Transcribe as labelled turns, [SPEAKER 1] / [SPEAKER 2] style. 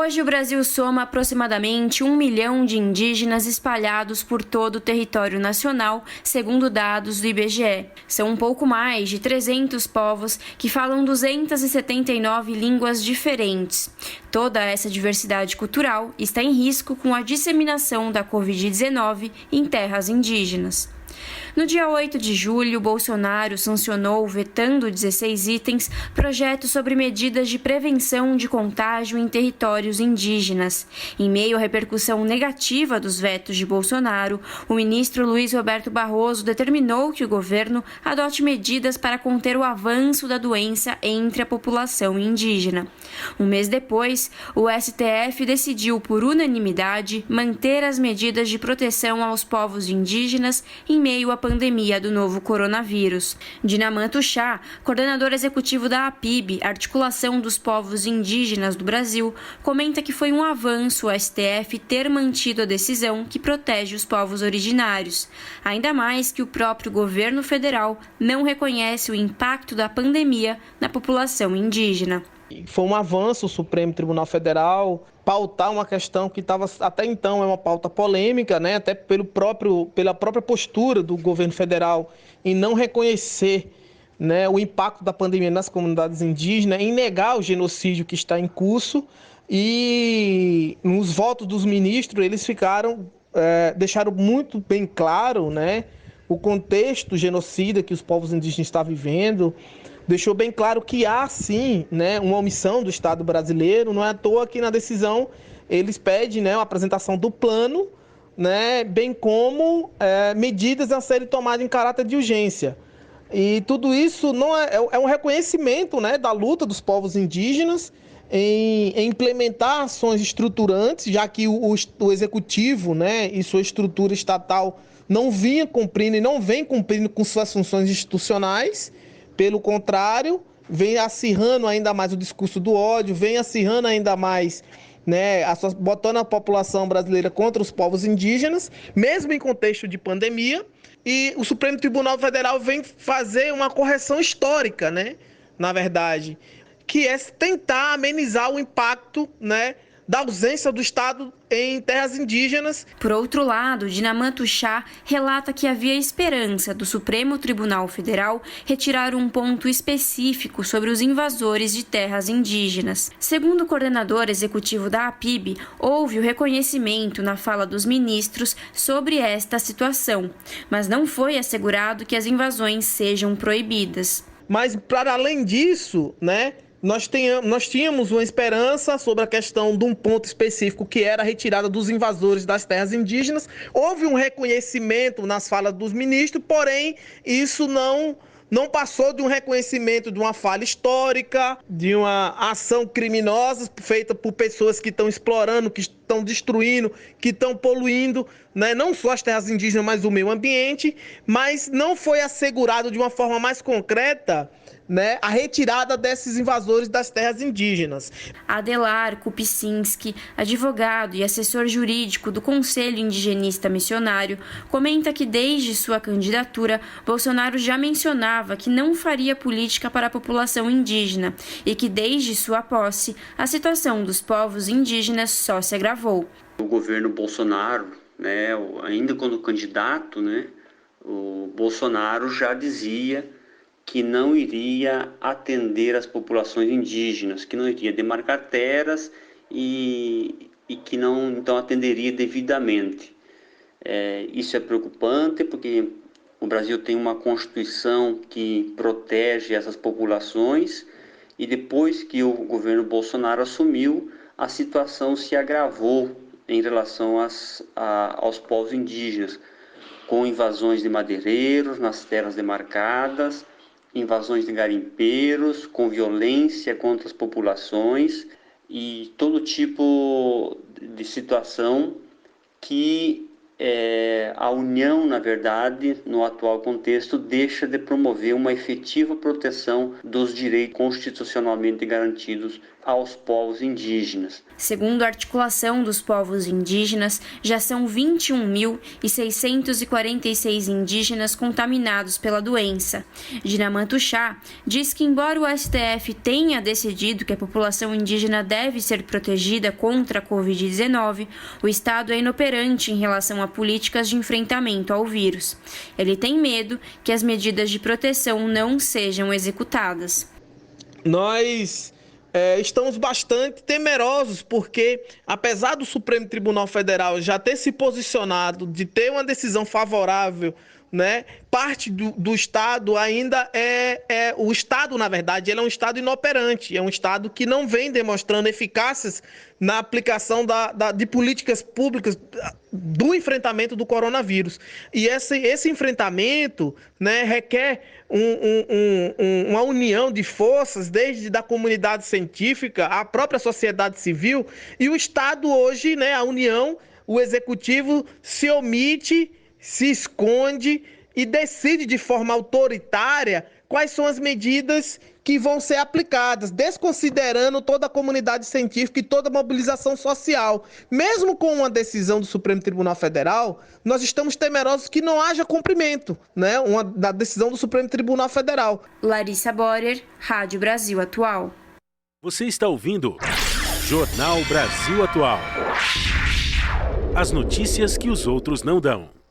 [SPEAKER 1] Hoje o Brasil soma aproximadamente 1 milhão de indígenas espalhados por todo o território nacional, segundo dados do IBGE. São um pouco mais de 300 povos que falam 279 línguas diferentes. Toda essa diversidade cultural está em risco com a disseminação da Covid-19 em terras indígenas. No dia 8 de julho, Bolsonaro sancionou, vetando 16 itens, projetos sobre medidas de prevenção de contágio em territórios indígenas. Em meio à repercussão negativa dos vetos de Bolsonaro, o ministro Luiz Roberto Barroso determinou que o governo adote medidas para conter o avanço da doença entre a população indígena. Um mês depois, o STF decidiu, por unanimidade, manter as medidas de proteção aos povos indígenas em meio à pandemia do novo coronavírus. Dinamã Tuxá, coordenador executivo da APIB, Articulação dos Povos Indígenas do Brasil, comenta que foi um avanço o STF ter mantido a decisão que protege os povos originários, ainda mais que o próprio governo federal não reconhece o impacto da pandemia na população indígena.
[SPEAKER 2] Foi um avanço o Supremo Tribunal Federal pautar uma questão que estava até então é uma pauta polêmica, né? Até pela própria postura do governo federal em não reconhecer, né, o impacto da pandemia nas comunidades indígenas, em negar o genocídio que está em curso. E nos votos dos ministros eles deixaram muito bem claro, né, o contexto genocida que os povos indígenas estão vivendo. Deixou bem claro que há, sim, né, uma omissão do Estado brasileiro. Não é à toa que na decisão eles pedem, né, a apresentação do plano, né, bem como medidas a serem tomadas em caráter de urgência. E tudo isso não é um reconhecimento, né, da luta dos povos indígenas em implementar ações estruturantes, já que o executivo, né, e sua estrutura estatal não vinha cumprindo e não vem cumprindo com suas funções institucionais. Pelo contrário, vem acirrando ainda mais o discurso do ódio, vem acirrando ainda mais, né, botando a população brasileira contra os povos indígenas, mesmo em contexto de pandemia. E o Supremo Tribunal Federal vem fazer uma correção histórica, né, na verdade, que é tentar amenizar o impacto, né, da ausência do Estado em terras indígenas.
[SPEAKER 1] Por outro lado, Dinamã Tuxá relata que havia esperança do Supremo Tribunal Federal retirar um ponto específico sobre os invasores de terras indígenas. Segundo o coordenador executivo da APIB, houve o reconhecimento na fala dos ministros sobre esta situação, mas não foi assegurado que as invasões sejam proibidas.
[SPEAKER 2] Mas, para além disso, né, nós tínhamos uma esperança sobre a questão de um ponto específico, que era a retirada dos invasores das terras indígenas. Houve um reconhecimento nas falas dos ministros, porém, isso não passou de um reconhecimento de uma falha histórica, de uma ação criminosa feita por pessoas que estão explorando, que estão destruindo, que estão poluindo, né, não só as terras indígenas, mas o meio ambiente, mas não foi assegurado de uma forma mais concreta, né, a retirada desses invasores das terras indígenas.
[SPEAKER 1] Adelar Kupczynski, advogado e assessor jurídico do Conselho Indigenista Missionário, comenta que desde sua candidatura, Bolsonaro já mencionava que não faria política para a população indígena e que desde sua posse, a situação dos povos indígenas só se agravou.
[SPEAKER 3] O governo Bolsonaro, né, ainda quando candidato, né, o Bolsonaro já dizia que não iria atender as populações indígenas, que não iria demarcar terras e que não então atenderia devidamente. Isso é preocupante porque o Brasil tem uma Constituição que protege essas populações e depois que o governo Bolsonaro assumiu, a situação se agravou em relação aos povos indígenas, com invasões de madeireiros nas terras demarcadas, invasões de garimpeiros, com violência contra as populações e todo tipo de situação que a União, na verdade, no atual contexto, deixa de promover uma efetiva proteção dos direitos constitucionalmente garantidos aos povos indígenas.
[SPEAKER 1] Segundo a Articulação dos Povos Indígenas, já são 21.646 indígenas contaminados pela doença. Dinaman Tuxá diz que, embora o STF tenha decidido que a população indígena deve ser protegida contra a Covid-19, o Estado é inoperante em relação a políticas de enfrentamento ao vírus. Ele tem medo que as medidas de proteção não sejam executadas.
[SPEAKER 2] Nós estamos bastante temerosos porque, apesar do Supremo Tribunal Federal já ter se posicionado, de ter uma decisão favorável, né, parte do Estado ainda o Estado, na verdade, ele é um Estado inoperante, é um Estado que não vem demonstrando eficácias na aplicação de políticas públicas do enfrentamento do coronavírus. E esse enfrentamento, né, requer uma união de forças, desde da comunidade científica, a própria sociedade civil, e o Estado hoje, né, a União, o Executivo se omite, se esconde e decide de forma autoritária quais são as medidas que vão ser aplicadas, desconsiderando toda a comunidade científica e toda a mobilização social. Mesmo com uma decisão do Supremo Tribunal Federal, nós estamos temerosos que não haja cumprimento, né, da decisão do Supremo Tribunal Federal.
[SPEAKER 1] Larissa Borer, Rádio Brasil Atual.
[SPEAKER 4] Você está ouvindo Jornal Brasil Atual. As notícias que os outros não dão.